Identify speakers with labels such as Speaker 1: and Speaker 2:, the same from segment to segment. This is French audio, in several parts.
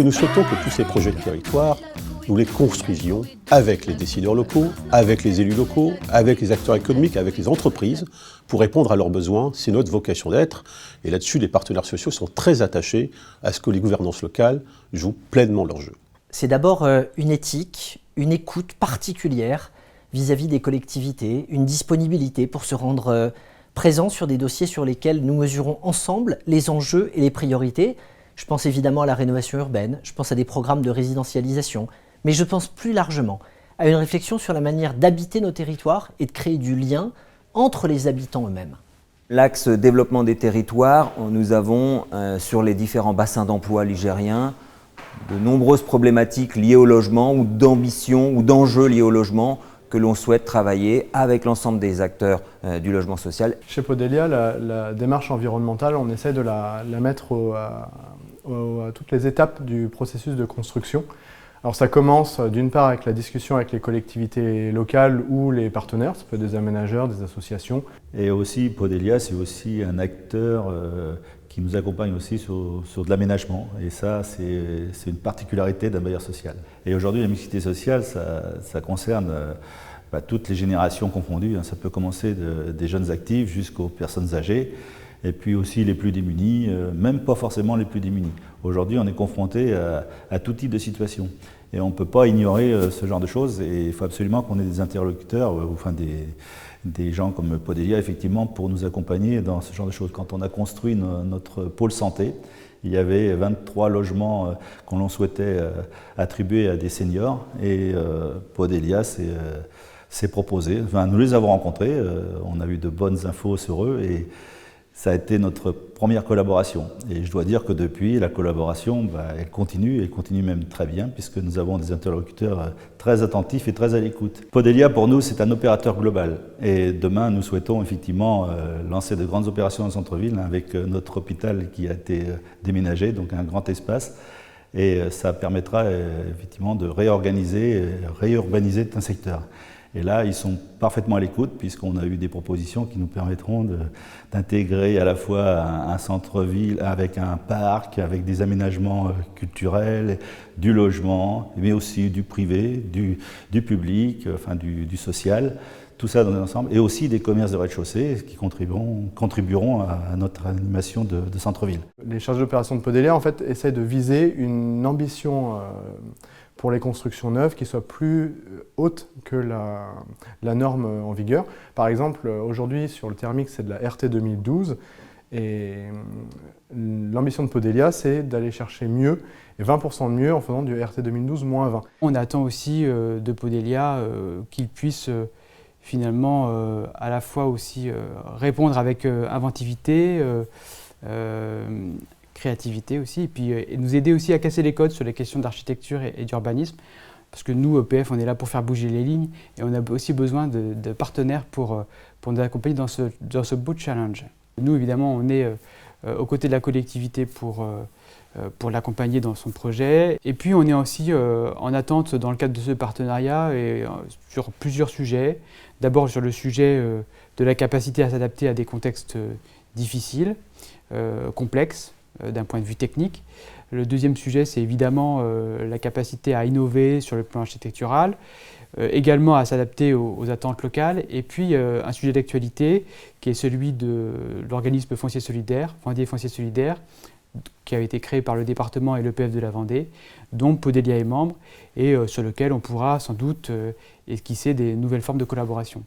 Speaker 1: que nous souhaitons que tous ces projets de territoire, nous les construisions avec les décideurs locaux, avec les élus locaux, avec les acteurs économiques, avec les entreprises, pour répondre à leurs besoins. C'est notre vocation d'être. Et là-dessus, les partenaires sociaux sont très attachés à ce que les gouvernances locales jouent pleinement leur jeu.
Speaker 2: C'est d'abord une éthique, une écoute particulière vis-à-vis des collectivités, une disponibilité pour se rendre présent sur des dossiers sur lesquels nous mesurons ensemble les enjeux et les priorités. Je pense évidemment à la rénovation urbaine, je pense à des programmes de résidentialisation, mais je pense plus largement à une réflexion sur la manière d'habiter nos territoires et de créer du lien entre les habitants eux-mêmes.
Speaker 3: L'axe développement des territoires, nous avons sur les différents bassins d'emploi ligériens de nombreuses problématiques liées au logement ou d'ambitions ou d'enjeux liés au logement que l'on souhaite travailler avec l'ensemble des acteurs du logement social.
Speaker 4: Chez Podelia, la démarche environnementale, on essaie de la mettre à toutes les étapes du processus de construction. Alors ça commence d'une part avec la discussion avec les collectivités locales ou les partenaires, ça peut être des aménageurs, des associations.
Speaker 5: Et aussi Podelia, c'est aussi un acteur qui nous accompagne aussi sur de l'aménagement. Et ça, c'est une particularité d'un bailleur social. Et aujourd'hui, la mixité sociale, ça concerne toutes les générations confondues. Ça peut commencer des jeunes actifs jusqu'aux personnes âgées. Et puis aussi les plus démunis, même pas forcément les plus démunis. Aujourd'hui, on est confronté à tout type de situation. Et on ne peut pas ignorer ce genre de choses. Et il faut absolument qu'on ait des interlocuteurs, enfin des gens comme Podelia, effectivement, pour nous accompagner dans ce genre de choses. Quand on a construit notre pôle santé, il y avait 23 logements qu'on souhaitait attribuer à des seniors. Et Podelia s'est proposé. Enfin, nous les avons rencontrés, on a eu de bonnes infos sur eux. Et ça a été notre première collaboration. Et je dois dire que depuis, la collaboration, elle continue même très bien, puisque nous avons des interlocuteurs très attentifs et très à l'écoute. Podelia, pour nous, c'est un opérateur global. Et demain, nous souhaitons effectivement lancer de grandes opérations en centre-ville, avec notre hôpital qui a été déménagé, donc un grand espace. Et ça permettra effectivement de réurbaniser un secteur. Et là, ils sont parfaitement à l'écoute, puisqu'on a eu des propositions qui nous permettront d'intégrer à la fois un centre-ville avec un parc, avec des aménagements culturels, du logement, mais aussi du privé, du public, enfin du social, tout ça dans un ensemble, et aussi des commerces de rez-de-chaussée qui contribueront à notre animation de centre-ville.
Speaker 4: Les chargés d'opération de Podelia, en fait, essaient de viser une ambition pour les constructions neuves qui soit plus haute que la norme en vigueur. Par exemple, aujourd'hui, sur le thermique, c'est de la RT 2012. Et l'ambition de Podelia, c'est d'aller chercher mieux, et 20% de mieux en faisant du RT 2012-20.
Speaker 6: On attend aussi de Podelia qu'il puisse finalement à la fois aussi répondre avec inventivité, créativité aussi, et puis nous aider aussi à casser les codes sur les questions d'architecture et d'urbanisme, parce que nous, EPF, on est là pour faire bouger les lignes, et on a aussi besoin de partenaires pour nous accompagner dans ce beau challenge. Nous, évidemment, on est aux côtés de la collectivité pour l'accompagner dans son projet, et puis on est aussi en attente dans le cadre de ce partenariat et sur plusieurs sujets. D'abord sur le sujet de la capacité à s'adapter à des contextes difficiles, complexes, d'un point de vue technique. Le deuxième sujet, c'est évidemment la capacité à innover sur le plan architectural, également à s'adapter aux attentes locales, et puis un sujet d'actualité qui est celui de l'organisme foncier solidaire, Vendée Foncier Solidaire, qui a été créé par le département et l'EPF de la Vendée, dont Podelia est membre, et sur lequel on pourra sans doute esquisser des nouvelles formes de collaboration.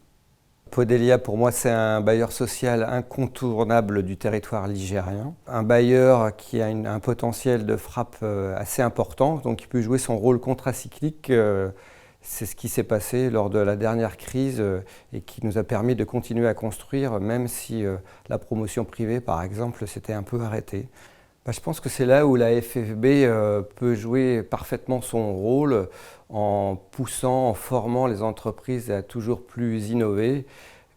Speaker 7: Podelia, pour moi, c'est un bailleur social incontournable du territoire ligérien. Un bailleur qui a un potentiel de frappe assez important, donc qui peut jouer son rôle contracyclique. C'est ce qui s'est passé lors de la dernière crise et qui nous a permis de continuer à construire, même si la promotion privée, par exemple, s'était un peu arrêtée. Je pense que c'est là où la FFB peut jouer parfaitement son rôle en poussant, en formant les entreprises à toujours plus innover.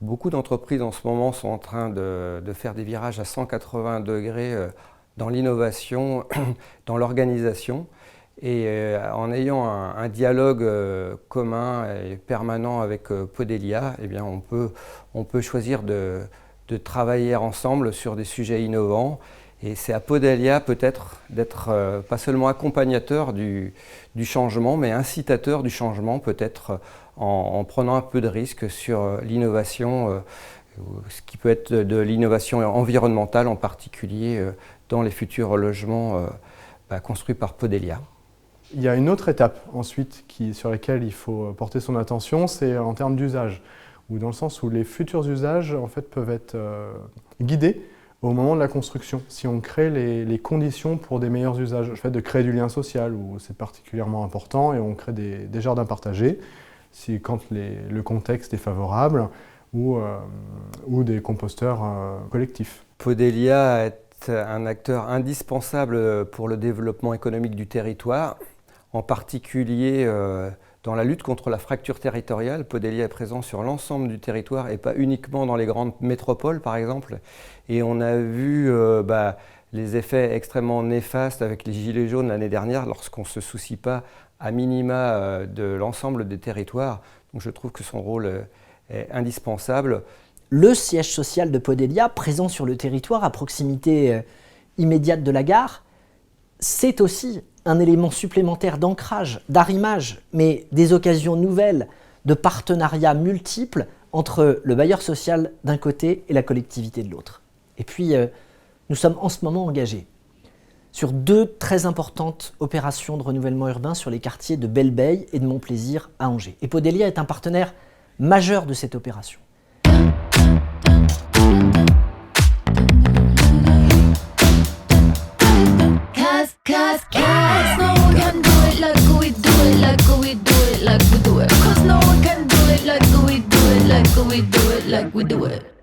Speaker 7: Beaucoup d'entreprises en ce moment sont en train de faire des virages à 180 degrés dans l'innovation, dans l'organisation. Et en ayant un dialogue commun et permanent avec Podelia, eh bien on peut choisir de travailler ensemble sur des sujets innovants Et c'est à Podelia peut-être d'être pas seulement accompagnateur du changement, mais incitateur du changement, peut-être en prenant un peu de risque sur l'innovation, ce qui peut être de l'innovation environnementale en particulier dans les futurs logements construits par Podelia.
Speaker 4: Il y a une autre étape ensuite sur laquelle il faut porter son attention, c'est en termes d'usage, ou dans le sens où les futurs usages en fait, peuvent être guidés au moment de la construction, si on crée les conditions pour des meilleurs usages. Le fait de créer du lien social, où c'est particulièrement important, et on crée des jardins partagés, quand le contexte est favorable, ou des composteurs collectifs.
Speaker 7: Podelia est un acteur indispensable pour le développement économique du territoire, en particulier dans la lutte contre la fracture territoriale. Podelia est présent sur l'ensemble du territoire et pas uniquement dans les grandes métropoles par exemple. Et on a vu les effets extrêmement néfastes avec les gilets jaunes l'année dernière lorsqu'on ne se soucie pas à minima de l'ensemble des territoires. Donc je trouve que son rôle est indispensable.
Speaker 2: Le siège social de Podelia, présent sur le territoire à proximité immédiate de la gare, c'est aussi un élément supplémentaire d'ancrage, d'arrimage, mais des occasions nouvelles de partenariats multiples entre le bailleur social d'un côté et la collectivité de l'autre. Et puis, nous sommes en ce moment engagés sur 2 très importantes opérations de renouvellement urbain sur les quartiers de Belle-Beille et de Montplaisir à Angers. Et Podelia est un partenaire majeur de cette opération.
Speaker 8: Cause no one can do it like we do it, like we do it, like we do it. Cause no one can do it like we do it, like we do it, like we do it.